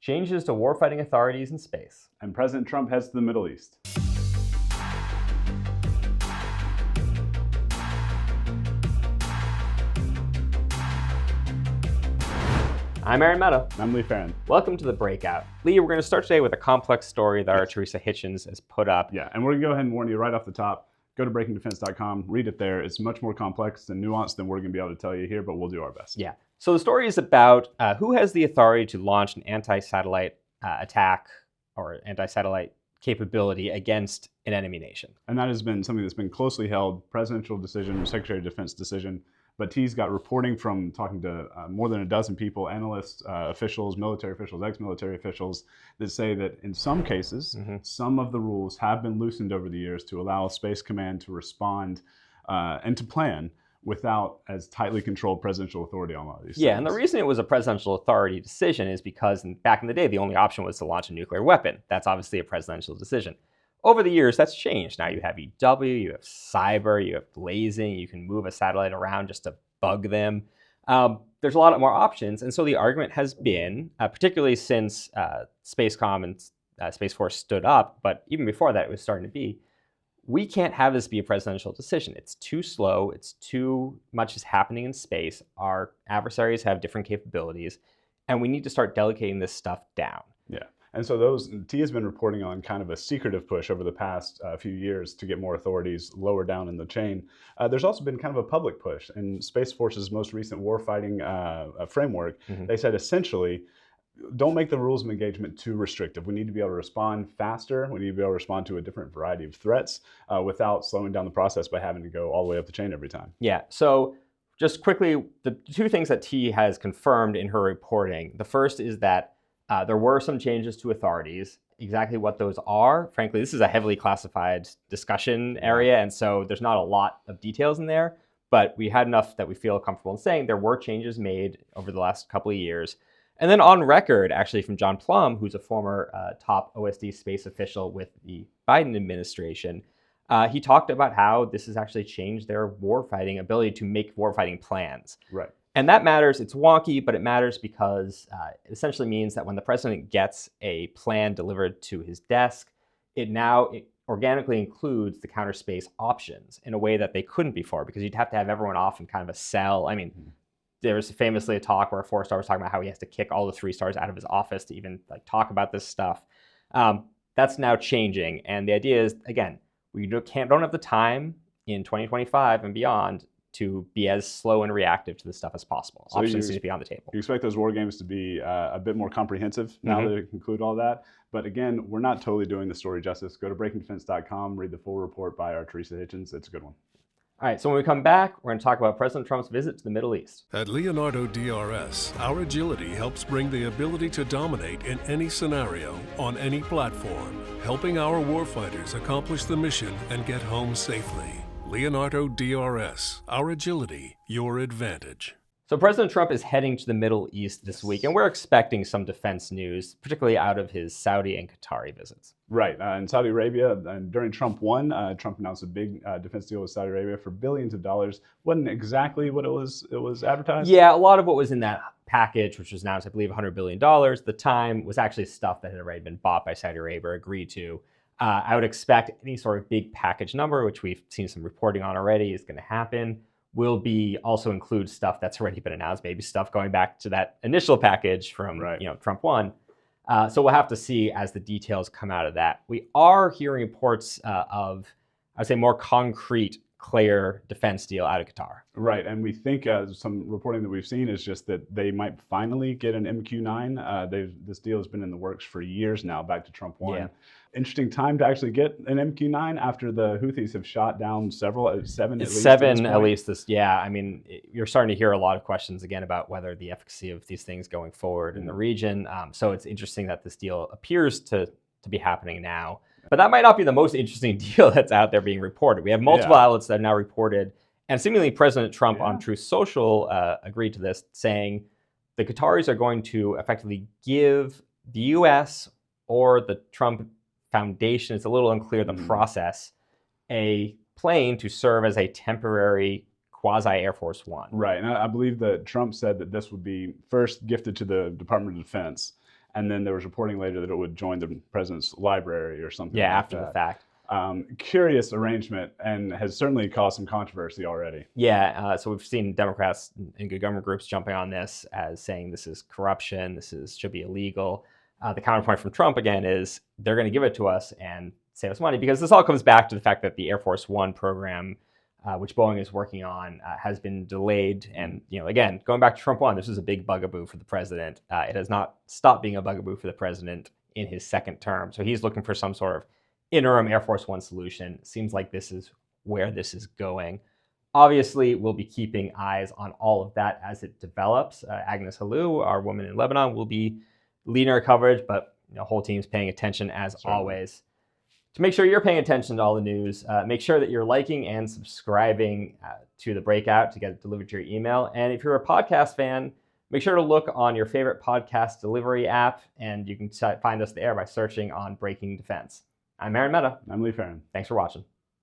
Changes to warfighting authorities in space. And President Trump heads to the Middle East. I'm Aaron Mehta. I'm Lee Farron. Welcome to The Breakout. Lee, we're going to start today with a complex story that our Teresa Hitchens has put up. Yeah, and we're going to go ahead and warn you right off the top. Go to breakingdefense.com, read it there. It's much more complex and nuanced than we're going to be able to tell you here, but we'll do our best. Yeah. So the story is about who has the authority to launch an anti-satellite attack or anti-satellite capability against an enemy nation. And that has been something that's been closely held, presidential decision, Secretary of Defense decision. But T's got reporting from talking to more than a dozen people, analysts, officials, military officials, ex-military officials, that say that in some cases, some of the rules have been loosened over the years to allow Space Command to respond and to plan without as tightly controlled presidential authority on a lot of these things. Yeah, and the reason it was a presidential authority decision is because back in the day, the only option was to launch a nuclear weapon. That's obviously a presidential decision. Over the years, that's changed. Now you have EW, you have cyber, you have blazing, you can move a satellite around just to bug them. There's a lot more options. And so the argument has been, particularly since Spacecom and Space Force stood up, but even before that, it was starting to be, we can't have this be a presidential decision. It's too slow. It's too much is happening in space. Our adversaries have different capabilities, and we need to start delegating this stuff down. Yeah. And so T has been reporting on kind of a secretive push over the past few years to get more authorities lower down in the chain. There's also been kind of a public push. In Space Force's most recent warfighting framework, they said essentially, don't make the rules of engagement too restrictive. We need to be able to respond faster. We need to be able to respond to a different variety of threats without slowing down the process by having to go all the way up the chain every time. Yeah, so just quickly, the two things that T has confirmed in her reporting. The first is that there were some changes to authorities. Exactly what those are, frankly, this is a heavily classified discussion area, and so there's not a lot of details in there, but we had enough that we feel comfortable in saying there were changes made over the last couple of years. And then on record, actually, from John Plum, who's a former top OSD space official with the Biden administration, he talked about how this has actually changed their warfighting ability to make warfighting plans. Right. And that matters. It's wonky, but it matters because it essentially means that when the president gets a plan delivered to his desk, it organically includes the counter space options in a way that they couldn't before, because you'd have to have everyone off in kind of a cell. I mean, there was famously a talk where a 4-star was talking about how he has to kick all the 3-stars out of his office to even talk about this stuff. That's now changing. And the idea is, again, we don't have the time in 2025 and beyond to be as slow and reactive to this stuff as possible. So options need to be on the table. You expect those war games to be a bit more comprehensive now that they conclude all that. But again, we're not totally doing the story justice. Go to breakingdefense.com, read the full report by our Teresa Hitchens. It's a good one. All right, so when we come back, we're going to talk about President Trump's visit to the Middle East. At Leonardo DRS, our agility helps bring the ability to dominate in any scenario, on any platform, helping our warfighters accomplish the mission and get home safely. Leonardo DRS, our agility, your advantage. So President Trump is heading to the Middle East this week, and we're expecting some defense news, particularly out of his Saudi and Qatari visits. Right. In Saudi Arabia, during Trump 1, Trump announced a big defense deal with Saudi Arabia for billions of dollars. Wasn't exactly what it was advertised? Yeah, a lot of what was in that package, which was announced, I believe, $100 billion, at the time was actually stuff that had already been bought by Saudi Arabia or agreed to. I would expect any sort of big package number, which we've seen some reporting on already, is going to happen, will be also include stuff that's already been announced, maybe stuff going back to that initial package from Trump 1. So we'll have to see as the details come out of that. We are hearing reports of, I'd say, more concrete, clear defense deal out of Qatar. Right, and we think some reporting that we've seen is just that they might finally get an MQ-9. This deal has been in the works for years now, back to Trump 1. Yeah. Interesting time to actually get an MQ-9 after the Houthis have shot down seven at least. Yeah, I mean, you're starting to hear a lot of questions again about whether the efficacy of these things going forward in the region. So it's interesting that this deal appears to be happening now. But that might not be the most interesting deal that's out there being reported. We have multiple outlets that have now reported, and seemingly President Trump on Truth Social agreed to this, saying the Qataris are going to effectively give the U.S. or the Trump Foundation, it's a little unclear the process, a plane to serve as a temporary quasi-Air Force One. Right, and I believe that Trump said that this would be first gifted to the Department of Defense, and then there was reporting later that it would join the president's library or something. Yeah, like after that. the fact. Curious arrangement, and has certainly caused some controversy already. Yeah, so we've seen Democrats and good government groups jumping on this as saying this is corruption, should be illegal. The counterpoint from Trump, again, is they're going to give it to us and save us money, because this all comes back to the fact that the Air Force One program, which Boeing is working on, has been delayed. And, again, going back to Trump 1, this is a big bugaboo for the president. It has not stopped being a bugaboo for the president in his second term. So he's looking for some sort of interim Air Force One solution. Seems like this is where this is going. Obviously, we'll be keeping eyes on all of that as it develops. Agnes Halou, our woman in Lebanon, will be leading our coverage, but the whole team's paying attention as always. To make sure you're paying attention to all the news, make sure that you're liking and subscribing to The Breakout to get it delivered to your email. And if you're a podcast fan, make sure to look on your favorite podcast delivery app, and you can find us there by searching on Breaking Defense. I'm Aaron Mehta. I'm Lee Farron. Thanks for watching.